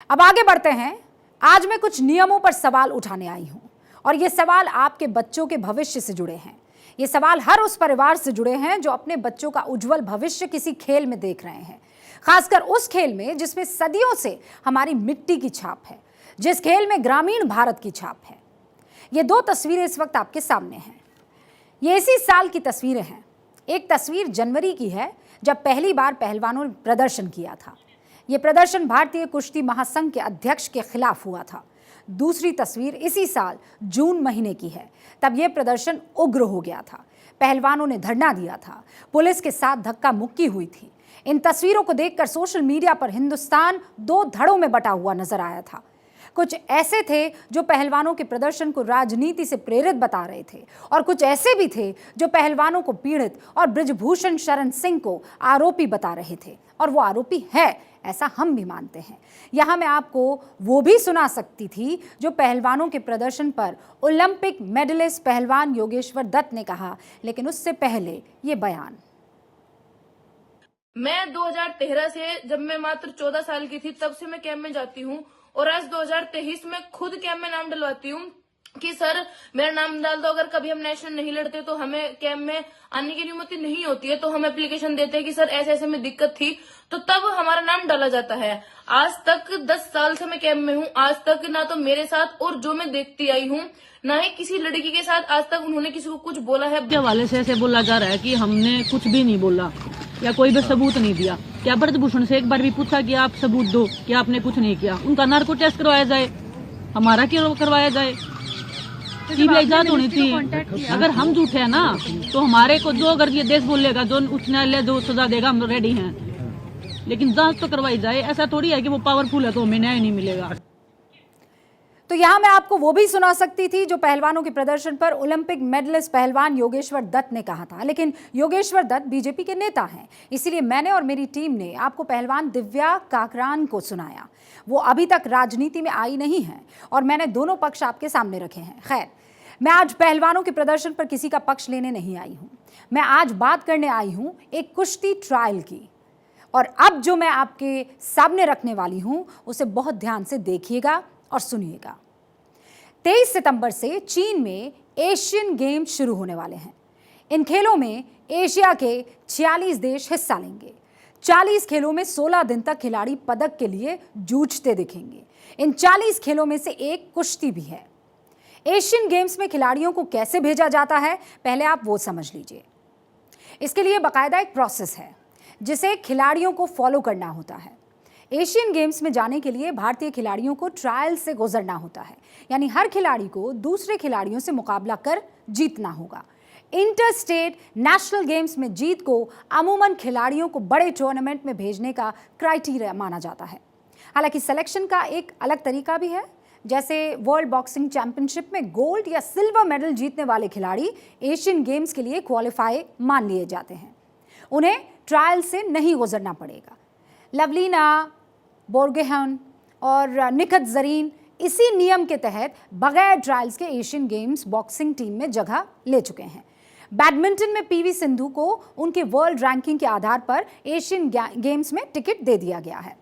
अब आगे बढ़ते हैं। आज मैं कुछ नियमों पर सवाल उठाने आई हूं और ये सवाल आपके बच्चों के भविष्य से जुड़े हैं। ये सवाल हर उस परिवार से जुड़े हैं जो अपने बच्चों का उज्जवल भविष्य किसी खेल में देख रहे हैं, खासकर उस खेल में जिसमें सदियों से हमारी मिट्टी की छाप है, जिस खेल में ग्रामीण भारत की छाप है। ये दो तस्वीरें इस वक्त आपके सामने हैं। ये इसी साल की तस्वीरें हैं। एक तस्वीर जनवरी की है जब पहली बार पहलवानों ने प्रदर्शन किया था। ये प्रदर्शन भारतीय कुश्ती महासंघ के अध्यक्ष के खिलाफ हुआ था। दूसरी तस्वीर इसी साल जून महीने की है। तब यह प्रदर्शन उग्र हो गया था। पहलवानों ने धरना दिया था, पुलिस के साथ धक्का मुक्की हुई थी। इन तस्वीरों को देखकर सोशल मीडिया पर हिंदुस्तान दो धड़ों में बटा हुआ नजर आया था। कुछ ऐसे थे जो पहलवानों के प्रदर्शन को राजनीति से प्रेरित बता रहे थे और कुछ ऐसे भी थे जो पहलवानों को पीड़ित और बृजभूषण शरण सिंह को आरोपी बता रहे थे, और वो आरोपी है ऐसा हम भी मानते हैं। यहाँ मैं आपको वो भी सुना सकती थी जो पहलवानों के प्रदर्शन पर ओलंपिक मेडलिस्ट पहलवान योगेश्वर दत्त ने कहा, लेकिन उससे पहले ये बयान। मैं 2013 से, जब मैं मात्र 14 साल की थी, तब से मैं कैंप में जाती हूँ और आज 2023 में खुद कैंप में नाम डलवाती हूँ कि सर मेरा नाम डाल दो, अगर कभी हम नेशनल नहीं लड़ते तो हमें कैंप में आने की अनुमति नहीं होती है। तो हम एप्लीकेशन देते हैं कि सर ऐसे ऐसे में दिक्कत थी, तो तब हमारा नाम डाला जाता है। आज तक 10 साल से मैं कैंप में हूँ, आज तक ना तो मेरे साथ और जो मैं देखती आई हूँ ना ही किसी लड़की के साथ आज तक उन्होंने किसी को कुछ बोला है। के हवाले से ऐसे बोला जा रहा है कि हमने कुछ भी नहीं बोला या कोई भी सबूत नहीं दिया। क्या ब्रजभूषण से एक बार भी पूछा कि आप सबूत दो कि आपने कुछ नहीं किया? उनका नार्को टेस्ट करवाया जाए, हमारा क्यों करवाया जाए? सीबीआई जांच होनी थी। अगर हम झूठे हैं ना तो हमारे को जो अगर ये देश बोलेगा, जो उच्च न्यायालय जो सजा देगा, हम रेडी हैं, लेकिन जांच तो करवाई जाए। ऐसा थोड़ी है कि वो पावरफुल है तो हमें न्याय नहीं मिलेगा। तो यहां मैं आपको वो भी सुना सकती थी जो पहलवानों के प्रदर्शन पर ओलंपिक मेडलिस्ट पहलवान योगेश्वर दत्त ने कहा था, लेकिन योगेश्वर दत्त बीजेपी के नेता हैं, इसीलिए मैंने और मेरी टीम ने आपको पहलवान दिव्या काकरान को सुनाया। वो अभी तक राजनीति में आई नहीं है और मैंने दोनों पक्ष आपके सामने रखे हैं। खैर, मैं आज पहलवानों के प्रदर्शन पर किसी का पक्ष लेने नहीं आई हूं। मैं आज बात करने आई हूं एक कुश्ती ट्रायल की, और अब जो मैं आपके सामने रखने वाली हूं उसे बहुत ध्यान से देखिएगा और सुनिएगा। 23 सितंबर से चीन में एशियन गेम्स शुरू होने वाले हैं। इन खेलों में एशिया के 46 देश हिस्सा लेंगे। 40 खेलों में 16 दिन तक खिलाड़ी पदक के लिए जूझते दिखेंगे। इन 40 खेलों में से एक कुश्ती भी है। एशियन गेम्स में खिलाड़ियों को कैसे भेजा जाता है, पहले आप वो समझ लीजिए। इसके लिए बाकायदा एक प्रोसेस है जिसे खिलाड़ियों को फॉलो करना होता है। एशियन गेम्स में जाने के लिए भारतीय खिलाड़ियों को ट्रायल से गुजरना होता है, यानी हर खिलाड़ी को दूसरे खिलाड़ियों से मुकाबला कर जीतना होगा। इंटर स्टेट नेशनल गेम्स में जीत को अमूमन खिलाड़ियों को बड़े टूर्नामेंट में भेजने का क्राइटेरिया माना जाता है। हालांकि सिलेक्शन का एक अलग तरीका भी है। जैसे वर्ल्ड बॉक्सिंग चैंपियनशिप में गोल्ड या सिल्वर मेडल जीतने वाले खिलाड़ी एशियन गेम्स के लिए क्वालिफाई मान लिए जाते हैं। उन्हें ट्रायल से नहीं गुजरना पड़ेगा। लवलीना बोर्गेहन और निखत जरीन इसी नियम के तहत बगैर ट्रायल्स के एशियन गेम्स बॉक्सिंग टीम में जगह ले चुके हैं। बैडमिंटन में पीवी सिंधु को उनके वर्ल्ड रैंकिंग के आधार पर एशियन गेम्स में टिकट दे दिया गया है।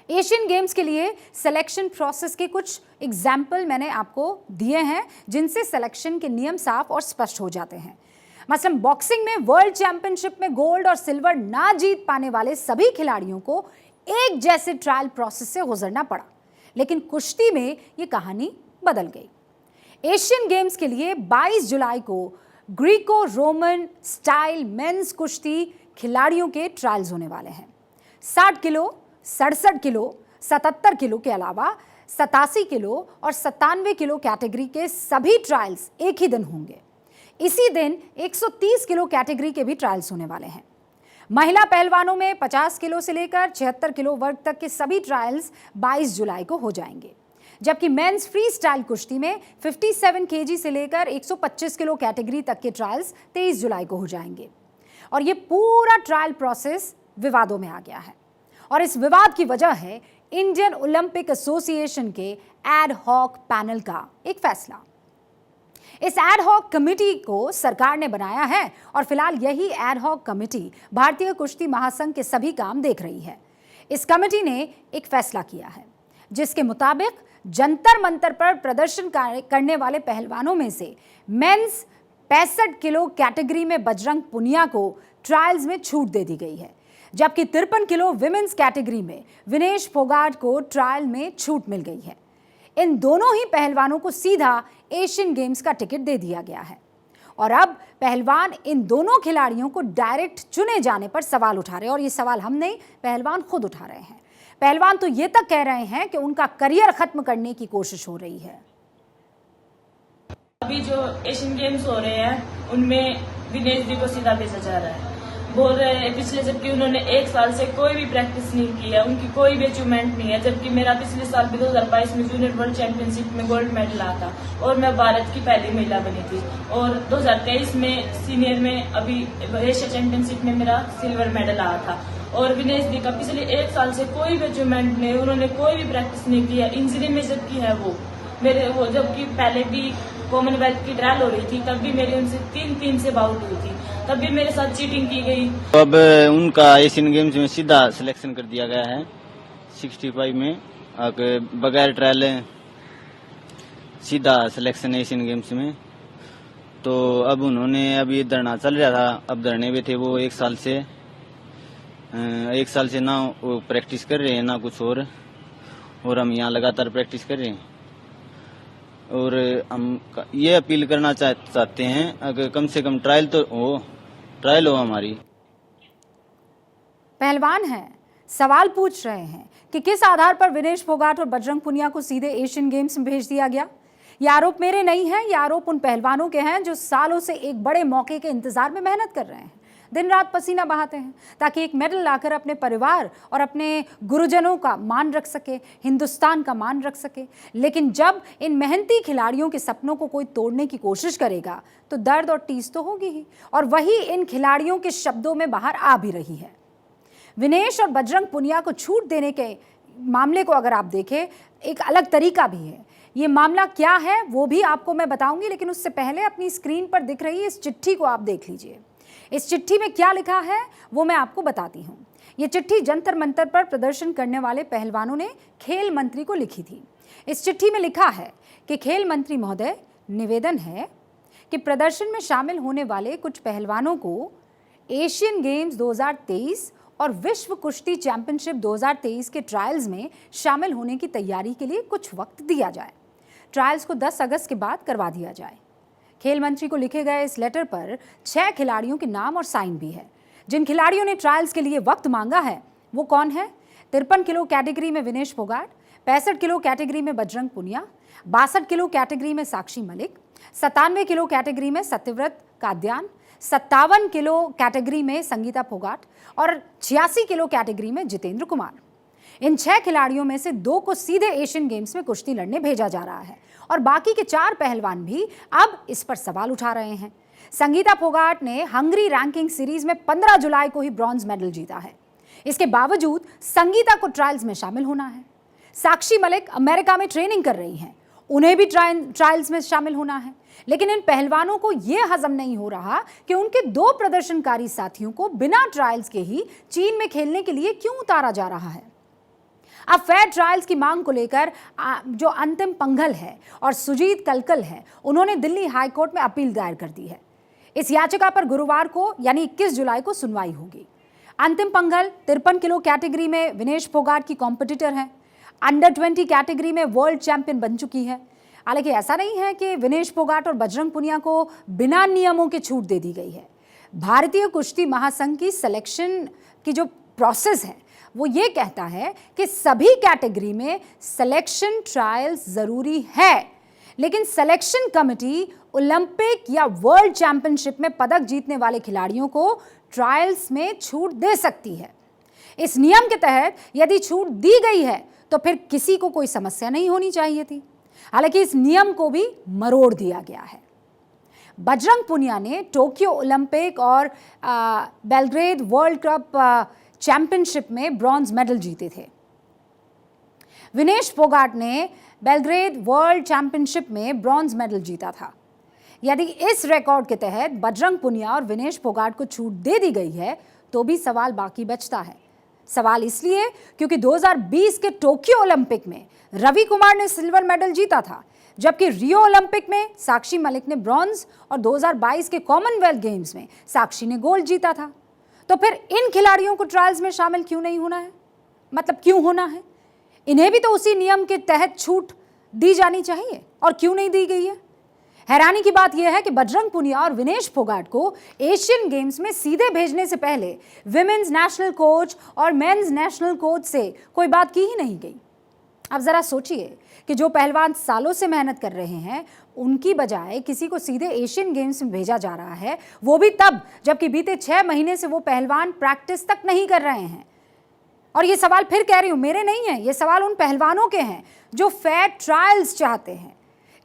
एशियन गेम्स के लिए सिलेक्शन प्रोसेस के कुछ एग्जाम्पल मैंने आपको दिए हैं जिनसे सिलेक्शन के नियम साफ और स्पष्ट हो जाते हैं। मसलन बॉक्सिंग में वर्ल्ड चैंपियनशिप में गोल्ड और सिल्वर ना जीत पाने वाले सभी खिलाड़ियों को एक जैसे ट्रायल प्रोसेस से गुजरना पड़ा, लेकिन कुश्ती में ये कहानी बदल गई। एशियन गेम्स के लिए 22 जुलाई को ग्रीको रोमन स्टाइल मेंस कुश्ती खिलाड़ियों के ट्रायल्स होने वाले हैं। 60 किलो, 67 किलो, 77 किलो के अलावा 87 किलो और 97 किलो कैटेगरी के सभी ट्रायल्स एक ही दिन होंगे। इसी दिन 130 किलो कैटेगरी के भी ट्रायल्स होने वाले हैं। महिला पहलवानों में 50 किलो से लेकर 76 किलो वर्ग तक के सभी ट्रायल्स 22 जुलाई को हो जाएंगे, जबकि मेंस फ्री स्टाइल कुश्ती में 57 केजी से लेकर 125 किलो कैटेगरी तक के ट्रायल्स 23 जुलाई को हो जाएंगे। और ये पूरा ट्रायल प्रोसेस विवादों में आ गया है, और इस विवाद की वजह है इंडियन ओलंपिक एसोसिएशन के एड हॉक पैनल का एक फैसला। इस एड हॉक कमेटी को सरकार ने बनाया है और फिलहाल यही एड हॉक कमेटी भारतीय कुश्ती महासंघ के सभी काम देख रही है। इस कमेटी ने एक फैसला किया है। जिसके मुताबिक जंतर मंतर पर प्रदर्शन करने वाले पहलवानों में से मेंस 65 किलो कैटेगरी में बजरंग पुनिया को ट्रायल्स में छूट दे दी गई है, जबकि 53 किलो विमेंस कैटेगरी में विनेश फोगाट को ट्रायल में छूट मिल गई है। इन दोनों ही पहलवानों को सीधा एशियन गेम्स का टिकट दे दिया गया है और अब पहलवान इन दोनों खिलाड़ियों को डायरेक्ट चुने जाने पर सवाल उठा रहे हैं। और ये सवाल हम नहीं, पहलवान खुद उठा रहे हैं। पहलवान तो ये तक कह रहे हैं कि उनका करियर खत्म करने की कोशिश हो रही है। अभी जो एशियन गेम्स हो रहे हैं उनमें विनेश जी को सीधा भेजा जा रहा है। बोल रहे हैं पिछले, जबकि उन्होंने 1 साल से कोई भी प्रैक्टिस नहीं की है, उनकी कोई भी अचीवमेंट नहीं है। जबकि मेरा पिछले साल भी 2022 में जूनियर वर्ल्ड चैंपियनशिप में गोल्ड मेडल आया था और मैं भारत की पहली महिला बनी थी। और 2023 में सीनियर में अभी एशिया चैंपियनशिप में मेरा सिल्वर मेडल आया था। और विनेश जी का पिछले 1 साल से कोई भी अचीवमेंट नहीं, उन्होंने कोई भी प्रैक्टिस नहीं की है। इंजरी में जबकि है वो जबकि पहले भी कॉमनवेल्थ की ट्रायल हो रही थी, तब भी मेरी उनसे 3-3 से बाउट हुई थी, तब भी मेरे साथ चीटिंग की गई। अब उनका एशियन गेम्स में सीधा सिलेक्शन कर दिया गया है 65 में, बगैर ट्रायल सीधा सिलेक्शन एशियन गेम्स में। तो अब उन्होंने अभी धरना चल रहा था, अब धरने में थे वो 1 साल से ना वो प्रैक्टिस कर रहे हैं ना कुछ और हम यहाँ लगातार प्रैक्टिस कर रहे हैं। और हम ये अपील करना चाहते हैं अगर कम से कम ट्रायल हो हमारी। पहलवान हैं, सवाल पूछ रहे हैं कि किस आधार पर विनेश फोगाट और बजरंग पुनिया को सीधे एशियन गेम्स में भेज दिया गया। ये आरोप मेरे नहीं है, ये आरोप उन पहलवानों के हैं जो सालों से एक बड़े मौके के इंतजार में मेहनत कर रहे हैं, दिन रात पसीना बहाते हैं ताकि एक मेडल लाकर अपने परिवार और अपने गुरुजनों का मान रख सके, हिंदुस्तान का मान रख सके। लेकिन जब इन मेहनती खिलाड़ियों के सपनों को कोई तोड़ने की कोशिश करेगा तो दर्द और टीस तो होगी ही, और वही इन खिलाड़ियों के शब्दों में बाहर आ भी रही है। विनेश और बजरंग पुनिया को छूट देने के मामले को अगर आप देखें, एक अलग तरीका भी है। ये मामला क्या है वो भी आपको मैं बताऊंगी, लेकिन उससे पहले अपनी स्क्रीन पर दिख रही इस चिट्ठी को आप देख लीजिए। इस चिट्ठी में क्या लिखा है वो मैं आपको बताती हूँ। ये चिट्ठी जंतर मंतर पर प्रदर्शन करने वाले पहलवानों ने खेल मंत्री को लिखी थी। इस चिट्ठी में लिखा है कि खेल मंत्री महोदय, निवेदन है कि प्रदर्शन में शामिल होने वाले कुछ पहलवानों को एशियन गेम्स 2023 और विश्व कुश्ती चैंपियनशिप 2023 के ट्रायल्स में शामिल होने की तैयारी के लिए कुछ वक्त दिया जाए। ट्रायल्स को 10 अगस्त के बाद करवा दिया जाए। खेल मंत्री को लिखे गए इस लेटर पर 6 खिलाड़ियों के नाम और साइन भी है। जिन खिलाड़ियों ने ट्रायल्स के लिए वक्त मांगा है वो कौन है? 53 किलो कैटेगरी में विनेश फोगाट, 65 किलो कैटेगरी में बजरंग पुनिया, 62 किलो कैटेगरी में साक्षी मलिक, 97 किलो कैटेगरी में सत्यव्रत काद्यान, 57 किलो कैटेगरी में संगीता फोगाट और 86 किलो कैटेगरी में जितेंद्र कुमार। इन 6 खिलाड़ियों में से 2 को सीधे एशियन गेम्स में कुश्ती लड़ने भेजा जा रहा है और बाकी के 4 पहलवान भी अब इस पर सवाल उठा रहे हैं। संगीता फोगाट ने हंगरी रैंकिंग सीरीज में 15 जुलाई को ही ब्रॉन्ज मेडल जीता है। इसके बावजूद संगीता को ट्रायल्स में शामिल होना है। साक्षी मलिक अमेरिका में ट्रेनिंग कर रही हैं, उन्हें भी ट्रायल्स में शामिल होना है। लेकिन इन पहलवानों को यह हजम नहीं हो रहा कि उनके 2 प्रदर्शनकारी साथियों को बिना ट्रायल्स के ही चीन में खेलने के लिए क्यों उतारा जा रहा है। अब फेयर ट्रायल्स की मांग को लेकर जो अंतिम पंघल है और सुजीत कलकल है, उन्होंने दिल्ली हाई कोर्ट में अपील दायर कर दी है। इस याचिका पर गुरुवार को यानी 21 जुलाई को सुनवाई होगी। अंतिम पंघल 53 किलो कैटेगरी में विनेश फोगाट की कॉम्पिटिटर हैं। अंडर 20 कैटेगरी में वर्ल्ड चैंपियन बन चुकी है। हालांकि ऐसा नहीं है कि विनेश फोगाट और बजरंग पुनिया को बिना नियमों के छूट दे दी गई है। भारतीय कुश्ती महासंघ की सिलेक्शन की जो प्रोसेस है वो ये कहता है कि सभी कैटेगरी में सिलेक्शन ट्रायल्स जरूरी है, लेकिन सिलेक्शन कमेटी ओलंपिक या वर्ल्ड चैंपियनशिप में पदक जीतने वाले खिलाड़ियों को ट्रायल्स में छूट दे सकती है। इस नियम के तहत यदि छूट दी गई है तो फिर किसी को कोई समस्या नहीं होनी चाहिए थी। हालांकि इस नियम को भी मरोड़ दिया गया है। बजरंग पुनिया ने टोक्यो ओलंपिक और बेलग्रेड वर्ल्ड कप चैंपियनशिप में ब्रॉन्ज मेडल जीते थे। विनेश फोगाट ने बेलग्रेड वर्ल्ड चैंपियनशिप में ब्रॉन्ज मेडल जीता था। यदि इस रिकॉर्ड के तहत बजरंग पुनिया और विनेश फोगाट को छूट दे दी गई है तो भी सवाल बाकी बचता है। सवाल इसलिए क्योंकि 2020 के टोक्यो ओलंपिक में रवि कुमार ने सिल्वर मेडल जीता था, जबकि रियो ओलंपिक में साक्षी मलिक ने ब्रॉन्ज और 2022 के कॉमनवेल्थ गेम्स में साक्षी ने गोल्ड जीता था। तो फिर इन खिलाड़ियों को ट्रायल्स में शामिल क्यों नहीं होना है? मतलब क्यों होना है? इन्हें भी तो उसी नियम के तहत छूट दी जानी चाहिए, और क्यों नहीं दी गई है? हैरानी की बात यह है कि बजरंग पुनिया और विनेश फोगाट को एशियन गेम्स में सीधे भेजने से पहले विमेन्स नेशनल कोच और मेंस नेशनल कोच से कोई बात की ही नहीं गई। अब जरा सोचिए कि जो पहलवान सालों से मेहनत कर रहे हैं, उनकी बजाय किसी को सीधे एशियन गेम्स में भेजा जा रहा है, वो भी तब जबकि बीते 6 महीने से वो पहलवान प्रैक्टिस तक नहीं कर रहे हैं। और ये सवाल फिर कह रही हूं, मेरे नहीं है, ये सवाल उन पहलवानों के हैं जो फेयर ट्रायल्स चाहते हैं।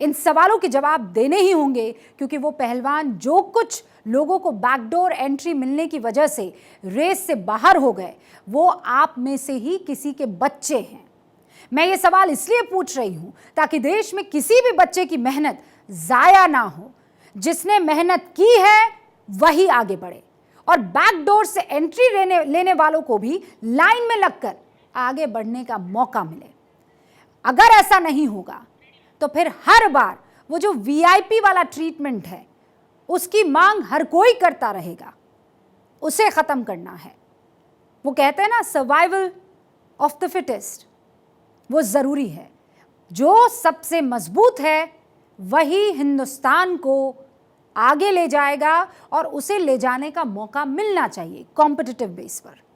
इन सवालों के जवाब देने ही होंगे, क्योंकि वो पहलवान जो कुछ लोगों को बैकडोर एंट्री मिलने की वजह से रेस से बाहर हो गए, वो आप में से ही किसी के बच्चे हैं। मैं ये सवाल इसलिए पूछ रही हूं ताकि देश में किसी भी बच्चे की मेहनत जाया ना हो। जिसने मेहनत की है वही आगे बढ़े, और बैकडोर से एंट्री लेने वालों को भी लाइन में लगकर आगे बढ़ने का मौका मिले। अगर ऐसा नहीं होगा तो फिर हर बार वो जो वीआईपी वाला ट्रीटमेंट है, उसकी मांग हर कोई करता रहेगा। उसे खत्म करना है। वो कहते हैं ना, सर्वाइवल ऑफ द फिटेस्ट, वो जरूरी है। जो सबसे मजबूत है वही हिंदुस्तान को आगे ले जाएगा, और उसे ले जाने का मौका मिलना चाहिए कॉम्पिटिटिव बेस पर।